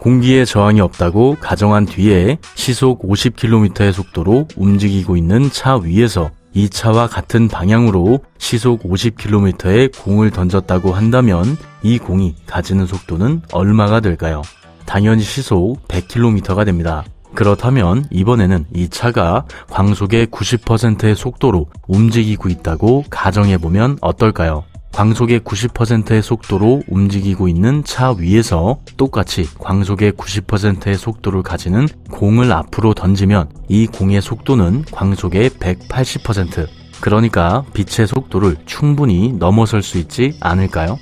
공기에 저항이 없다고 가정한 뒤에 시속 50km의 속도로 움직이고 있는 차 위에서 이 차와 같은 방향으로 시속 50km의 공을 던졌다고 한다면 이 공이 가지는 속도는 얼마가 될까요? 당연히 시속 100km가 됩니다. 그렇다면 이번에는 이 차가 광속의 90%의 속도로 움직이고 있다고 가정해보면 어떨까요? 광속의 90%의 속도로 움직이고 있는 차 위에서 똑같이 광속의 90%의 속도를 가지는 공을 앞으로 던지면 이 공의 속도는 광속의 180%, 그러니까 빛의 속도를 충분히 넘어설 수 있지 않을까요?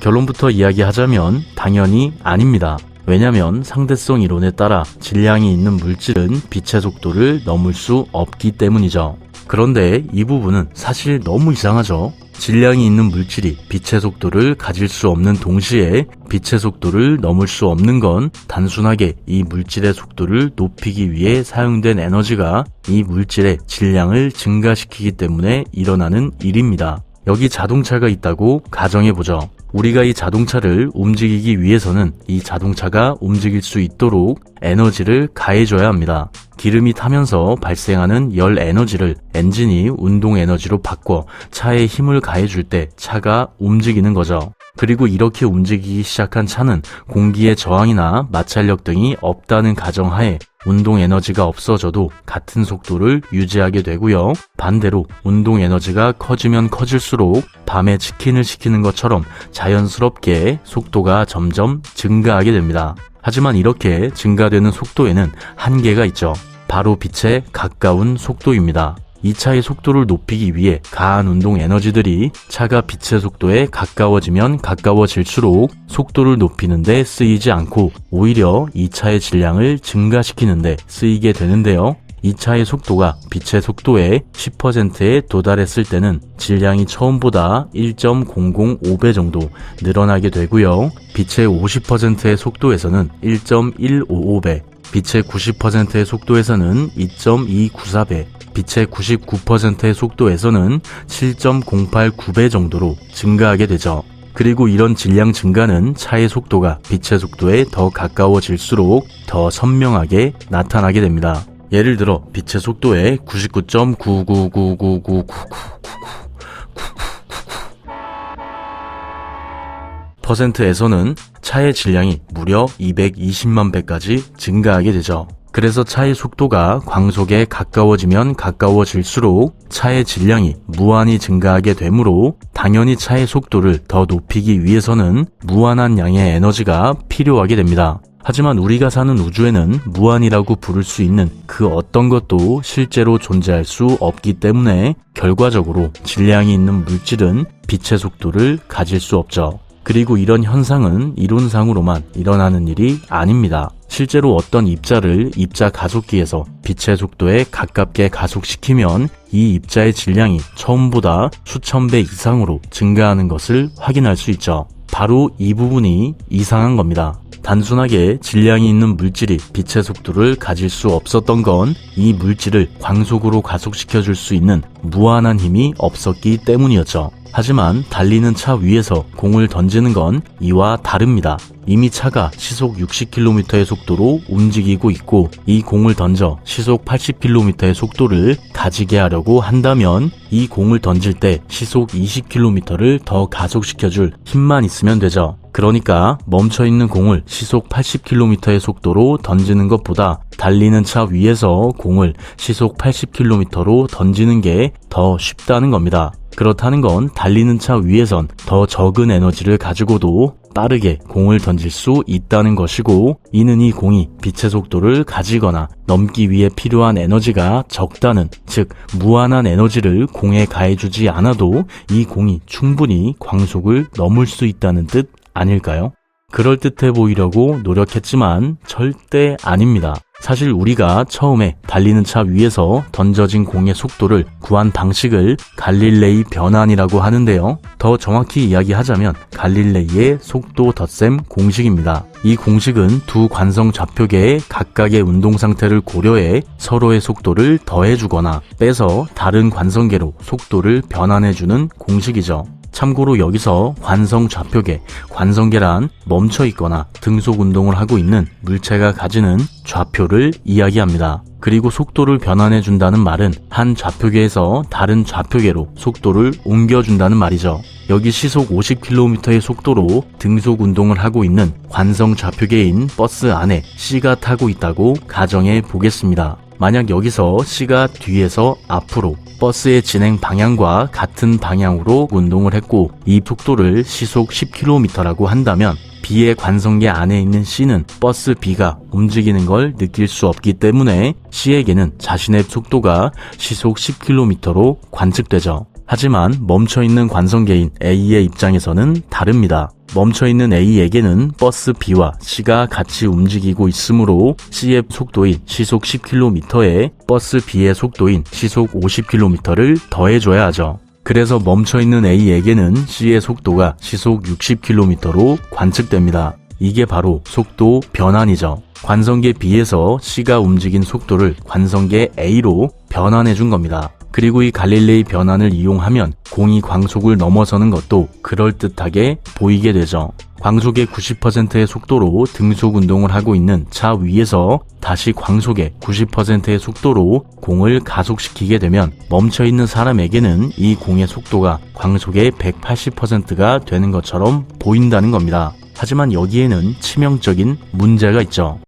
결론부터 이야기하자면 당연히 아닙니다. 왜냐면 상대성 이론에 따라 질량이 있는 물질은 빛의 속도를 넘을 수 없기 때문이죠. 그런데 이 부분은 사실 너무 이상하죠. 질량이 있는 물질이 빛의 속도를 가질 수 없는 동시에 빛의 속도를 넘을 수 없는 건 단순하게 이 물질의 속도를 높이기 위해 사용된 에너지가 이 물질의 질량을 증가시키기 때문에 일어나는 일입니다. 여기 자동차가 있다고 가정해보죠. 우리가 이 자동차를 움직이기 위해서는 이 자동차가 움직일 수 있도록 에너지를 가해줘야 합니다. 기름이 타면서 발생하는 열 에너지를 엔진이 운동 에너지로 바꿔 차에 힘을 가해줄 때 차가 움직이는 거죠. 그리고 이렇게 움직이기 시작한 차는 공기의 저항이나 마찰력 등이 없다는 가정하에 운동 에너지가 없어져도 같은 속도를 유지하게 되고요. 반대로 운동 에너지가 커지면 커질수록 밤에 치킨을 시키는 것처럼 자연스럽게 속도가 점점 증가하게 됩니다. 하지만 이렇게 증가되는 속도에는 한계가 있죠. 바로 빛에 가까운 속도입니다. 이 차의 속도를 높이기 위해 가한 운동 에너지들이 차가 빛의 속도에 가까워지면 가까워질수록 속도를 높이는 데 쓰이지 않고 오히려 이 차의 질량을 증가시키는 데 쓰이게 되는데요. 이 차의 속도가 빛의 속도의 10%에 도달했을 때는 질량이 처음보다 1.005배 정도 늘어나게 되고요. 빛의 50%의 속도에서는 1.155배, 빛의 90%의 속도에서는 2.294배, 빛의 99%의 속도에서는 7.089배 정도로 증가하게 되죠. 그리고 이런 질량 증가는 차의 속도가 빛의 속도에 더 가까워질수록 더 선명하게 나타나게 됩니다. 예를 들어 빛의 속도의 99.9999999%에서는 차의 질량이 무려 220만 배까지 증가하게 되죠. 그래서 차의 속도가 광속에 가까워지면 가까워질수록 차의 질량이 무한히 증가하게 되므로 당연히 차의 속도를 더 높이기 위해서는 무한한 양의 에너지가 필요하게 됩니다. 하지만 우리가 사는 우주에는 무한이라고 부를 수 있는 그 어떤 것도 실제로 존재할 수 없기 때문에 결과적으로 질량이 있는 물질은 빛의 속도를 가질 수 없죠. 그리고 이런 현상은 이론상으로만 일어나는 일이 아닙니다. 실제로 어떤 입자를 입자 가속기에서 빛의 속도에 가깝게 가속시키면 이 입자의 질량이 처음보다 수천 배 이상으로 증가하는 것을 확인할 수 있죠. 바로 이 부분이 이상한 겁니다. 단순하게 질량이 있는 물질이 빛의 속도를 가질 수 없었던 건 이 물질을 광속으로 가속시켜줄 수 있는 무한한 힘이 없었기 때문이었죠. 하지만 달리는 차 위에서 공을 던지는 건 이와 다릅니다. 이미 차가 시속 60km의 속도로 움직이고 있고 이 공을 던져 시속 80km의 속도를 가지게 하려고 한다면 이 공을 던질 때 시속 20km를 더 가속시켜줄 힘만 있으면 되죠. 그러니까 멈춰있는 공을 시속 80km의 속도로 던지는 것보다 달리는 차 위에서 공을 시속 80km로 던지는 게 더 쉽다는 겁니다. 그렇다는 건 달리는 차 위에선 더 적은 에너지를 가지고도 빠르게 공을 던질 수 있다는 것이고, 이는 이 공이 빛의 속도를 가지거나 넘기 위해 필요한 에너지가 적다는, 즉 무한한 에너지를 공에 가해주지 않아도 이 공이 충분히 광속을 넘을 수 있다는 뜻 아닐까요? 그럴듯해 보이려고 노력했지만 절대 아닙니다. 사실 우리가 처음에 달리는 차 위에서 던져진 공의 속도를 구한 방식을 갈릴레이 변환이라고 하는데요. 더 정확히 이야기하자면 갈릴레이의 속도 덧셈 공식입니다. 이 공식은 두 관성 좌표계의 각각의 운동 상태를 고려해 서로의 속도를 더해주거나 빼서 다른 관성계로 속도를 변환해주는 공식이죠. 참고로 여기서 관성 좌표계, 관성계란 멈춰 있거나 등속 운동을 하고 있는 물체가 가지는 좌표를 이야기합니다. 그리고 속도를 변환해 준다는 말은 한 좌표계에서 다른 좌표계로 속도를 옮겨준다는 말이죠. 여기 시속 50km의 속도로 등속 운동을 하고 있는 관성 좌표계인 버스 안에 C가 타고 있다고 가정해 보겠습니다. 만약 여기서 C가 뒤에서 앞으로 버스의 진행 방향과 같은 방향으로 운동을 했고 이 속도를 시속 10km라고 한다면 B의 관성계 안에 있는 C는 버스 B가 움직이는 걸 느낄 수 없기 때문에 C에게는 자신의 속도가 시속 10km로 관측되죠. 하지만 멈춰있는 관성계인 A의 입장에서는 다릅니다. 멈춰있는 A에게는 버스 B와 C가 같이 움직이고 있으므로 C의 속도인 시속 10km에 버스 B의 속도인 시속 50km를 더해줘야 하죠. 그래서 멈춰있는 A에게는 C의 속도가 시속 60km로 관측됩니다. 이게 바로 속도 변환이죠. 관성계 B에서 C가 움직인 속도를 관성계 A로 변환해 준 겁니다. 그리고 이 갈릴레이 변환을 이용하면 공이 광속을 넘어서는 것도 그럴듯하게 보이게 되죠. 광속의 90%의 속도로 등속 운동을 하고 있는 차 위에서 다시 광속의 90%의 속도로 공을 가속시키게 되면 멈춰있는 사람에게는 이 공의 속도가 광속의 180%가 되는 것처럼 보인다는 겁니다. 하지만 여기에는 치명적인 문제가 있죠.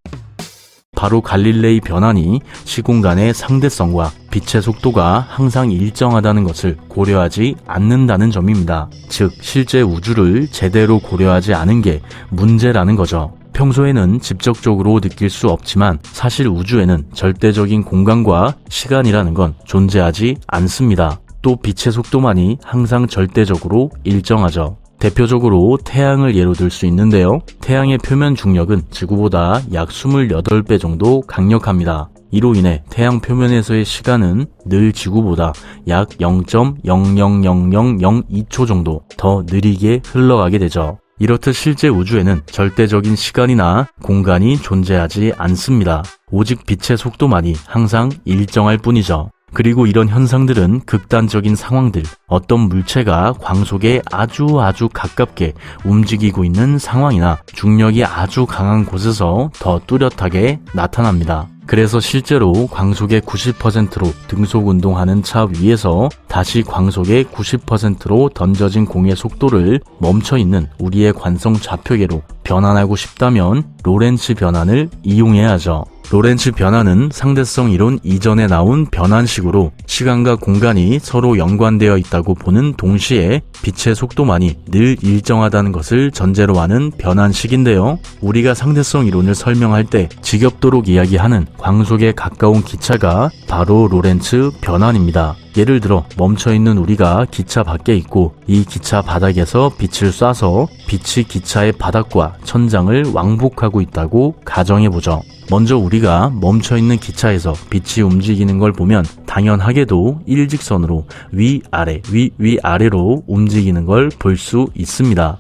바로 갈릴레이 변환이 시공간의 상대성과 빛의 속도가 항상 일정하다는 것을 고려하지 않는다는 점입니다. 즉, 실제 우주를 제대로 고려하지 않은 게 문제라는 거죠. 평소에는 직접적으로 느낄 수 없지만 사실 우주에는 절대적인 공간과 시간이라는 건 존재하지 않습니다. 또 빛의 속도만이 항상 절대적으로 일정하죠. 대표적으로 태양을 예로 들 수 있는데요. 태양의 표면 중력은 지구보다 약 28배 정도 강력합니다. 이로 인해 태양 표면에서의 시간은 늘 지구보다 약 0.000002초 정도 더 느리게 흘러가게 되죠. 이렇듯 실제 우주에는 절대적인 시간이나 공간이 존재하지 않습니다. 오직 빛의 속도만이 항상 일정할 뿐이죠. 그리고 이런 현상들은 극단적인 상황들, 어떤 물체가 광속에 아주 가깝게 움직이고 있는 상황이나 중력이 아주 강한 곳에서 더 뚜렷하게 나타납니다. 그래서 실제로 광속의 90%로 등속 운동하는 차 위에서 다시 광속의 90%로 던져진 공의 속도를 멈춰있는 우리의 관성 좌표계로 변환하고 싶다면 로렌츠 변환을 이용해야 하죠. 로렌츠 변환은 상대성 이론 이전에 나온 변환식으로 시간과 공간이 서로 연관되어 있다고 보는 동시에 빛의 속도만이 늘 일정하다는 것을 전제로 하는 변환식인데요. 우리가 상대성 이론을 설명할 때 지겹도록 이야기하는 광속에 가까운 기차가 바로 로렌츠 변환입니다. 예를 들어 멈춰있는 우리가 기차 밖에 있고 이 기차 바닥에서 빛을 쏴서 빛이 기차의 바닥과 천장을 왕복하고 있다고 가정해보죠. 먼저 우리가 멈춰있는 기차에서 빛이 움직이는 걸 보면 당연하게도 일직선으로 위아래, 위아래로 움직이는 걸 볼 수 있습니다.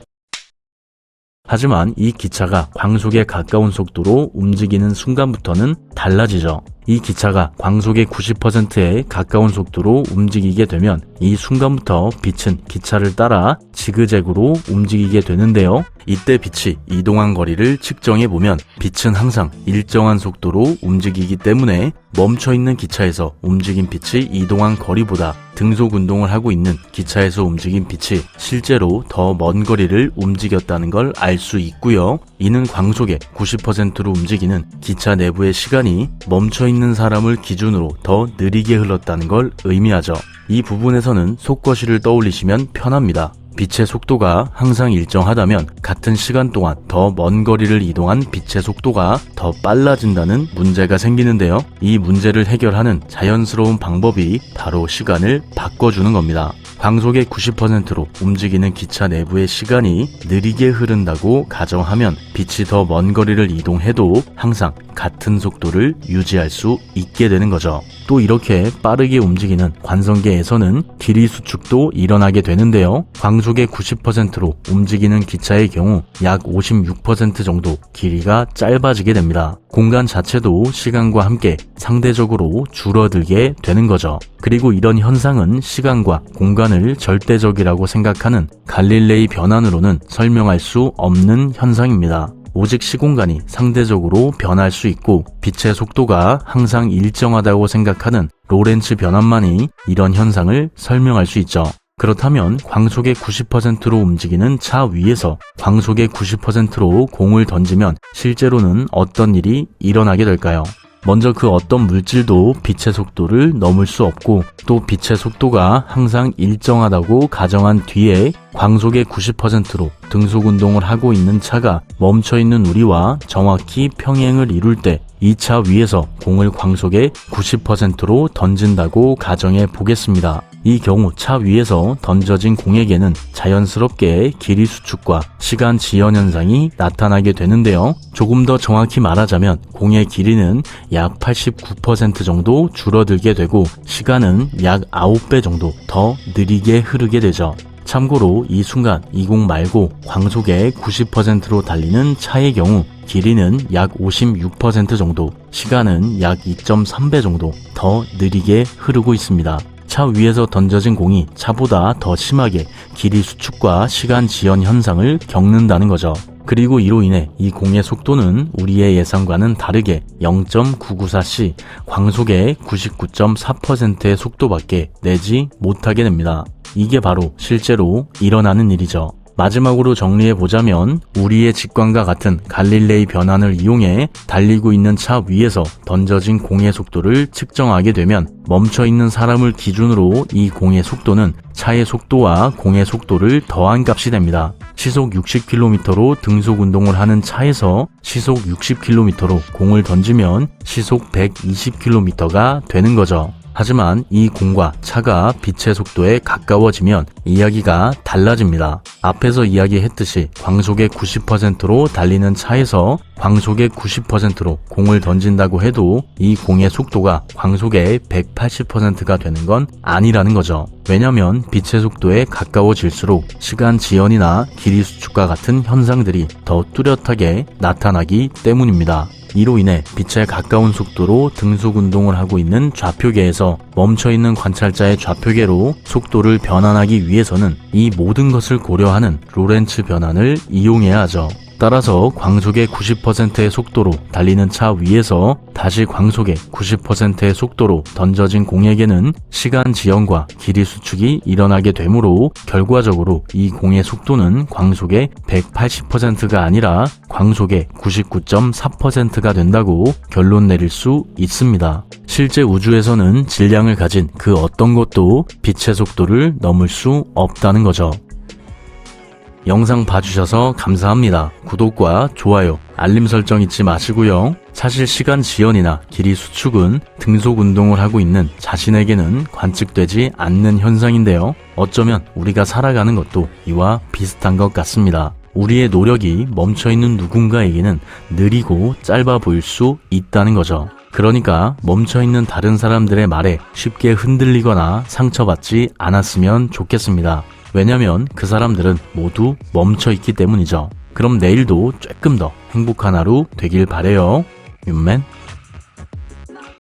하지만 이 기차가 광속에 가까운 속도로 움직이는 순간부터는 달라지죠. 이 기차가 광속의 90%에 가까운 속도로 움직이게 되면 이 순간부터 빛은 기차를 따라 지그재그로 움직이게 되는데요. 이때 빛이 이동한 거리를 측정해보면 빛은 항상 일정한 속도로 움직이기 때문에 멈춰있는 기차에서 움직인 빛이 이동한 거리보다 등속 운동을 하고 있는 기차에서 움직인 빛이 실제로 더 먼 거리를 움직였다는 걸 알 수 있고요. 이는 광속의 90%로 움직이는 기차 내부의 시간이 멈춰있는 사람을 기준으로 더 느리게 흘렀다는 걸 의미하죠. 이 부분에서는 속거시를 떠올리시면 편합니다. 빛의 속도가 항상 일정하다면 같은 시간 동안 더 먼 거리를 이동한 빛의 속도가 더 빨라진다는 문제가 생기는데요. 이 문제를 해결하는 자연스러운 방법이 바로 시간을 바꿔주는 겁니다. 광속의 90%로 움직이는 기차 내부의 시간이 느리게 흐른다고 가정하면 빛이 더 먼 거리를 이동해도 항상 같은 속도를 유지할 수 있게 되는 거죠. 또 이렇게 빠르게 움직이는 관성계에서는 길이 수축도 일어나게 되는데요. 광속의 90%로 움직이는 기차의 경우 약 56% 정도 길이가 짧아지게 됩니다. 공간 자체도 시간과 함께 상대적으로 줄어들게 되는 거죠. 그리고 이런 현상은 시간과 공간을 절대적이라고 생각하는 갈릴레이 변환으로는 설명할 수 없는 현상입니다. 오직 시공간이 상대적으로 변할 수 있고 빛의 속도가 항상 일정하다고 생각하는 로렌츠 변환만이 이런 현상을 설명할 수 있죠. 그렇다면 광속의 90%로 움직이는 차 위에서 광속의 90%로 공을 던지면 실제로는 어떤 일이 일어나게 될까요? 먼저 그 어떤 물질도 빛의 속도를 넘을 수 없고 또 빛의 속도가 항상 일정하다고 가정한 뒤에 광속의 90%로 등속 운동을 하고 있는 차가 멈춰있는 우리와 정확히 평행을 이룰 때 이 차 위에서 공을 광속의 90%로 던진다고 가정해 보겠습니다. 이 경우 차 위에서 던져진 공에게는 자연스럽게 길이 수축과 시간 지연 현상이 나타나게 되는데요. 조금 더 정확히 말하자면 공의 길이는 약 89% 정도 줄어들게 되고 시간은 약 9배 정도 더 느리게 흐르게 되죠. 참고로 이 순간 이 공 말고 광속의 90%로 달리는 차의 경우 길이는 약 56% 정도, 시간은 약 2.3배 정도 더 느리게 흐르고 있습니다. 차 위에서 던져진 공이 차보다 더 심하게 길이 수축과 시간 지연 현상을 겪는다는 거죠. 그리고 이로 인해 이 공의 속도는 우리의 예상과는 다르게 0.994c, 광속의 99.4%의 속도밖에 내지 못하게 됩니다. 이게 바로 실제로 일어나는 일이죠. 마지막으로 정리해보자면 우리의 직관과 같은 갈릴레이 변환을 이용해 달리고 있는 차 위에서 던져진 공의 속도를 측정하게 되면 멈춰있는 사람을 기준으로 이 공의 속도는 차의 속도와 공의 속도를 더한 값이 됩니다. 시속 60km로 등속 운동을 하는 차에서 시속 60km로 공을 던지면 시속 120km가 되는 거죠. 하지만 이 공과 차가 빛의 속도에 가까워지면 이야기가 달라집니다. 앞에서 이야기했듯이 광속의 90%로 달리는 차에서 광속의 90%로 공을 던진다고 해도 이 공의 속도가 광속의 180%가 되는 건 아니라는 거죠. 왜냐면 빛의 속도에 가까워질수록 시간 지연이나 길이 수축과 같은 현상들이 더 뚜렷하게 나타나기 때문입니다. 이로 인해 빛에 가까운 속도로 등속 운동을 하고 있는 좌표계에서 멈춰있는 관찰자의 좌표계로 속도를 변환하기 위해서는 이 모든 것을 고려하는 로렌츠 변환을 이용해야 하죠. 따라서 광속의 90%의 속도로 달리는 차 위에서 다시 광속의 90%의 속도로 던져진 공에게는 시간 지연과 길이 수축이 일어나게 되므로 결과적으로 이 공의 속도는 광속의 180%가 아니라 광속의 99.4%가 된다고 결론 내릴 수 있습니다. 실제 우주에서는 질량을 가진 그 어떤 것도 빛의 속도를 넘을 수 없다는 거죠. 영상 봐주셔서 감사합니다. 구독과 좋아요, 알림 설정 잊지 마시고요. 사실 시간 지연이나 길이 수축은 등속 운동을 하고 있는 자신에게는 관측되지 않는 현상인데요. 어쩌면 우리가 살아가는 것도 이와 비슷한 것 같습니다. 우리의 노력이 멈춰있는 누군가에게는 느리고 짧아 보일 수 있다는 거죠. 그러니까 멈춰있는 다른 사람들의 말에 쉽게 흔들리거나 상처받지 않았으면 좋겠습니다. 왜냐면 그 사람들은 모두 멈춰있기 때문이죠. 그럼 내일도 조금 더 행복한 하루 되길 바래요. 윤맨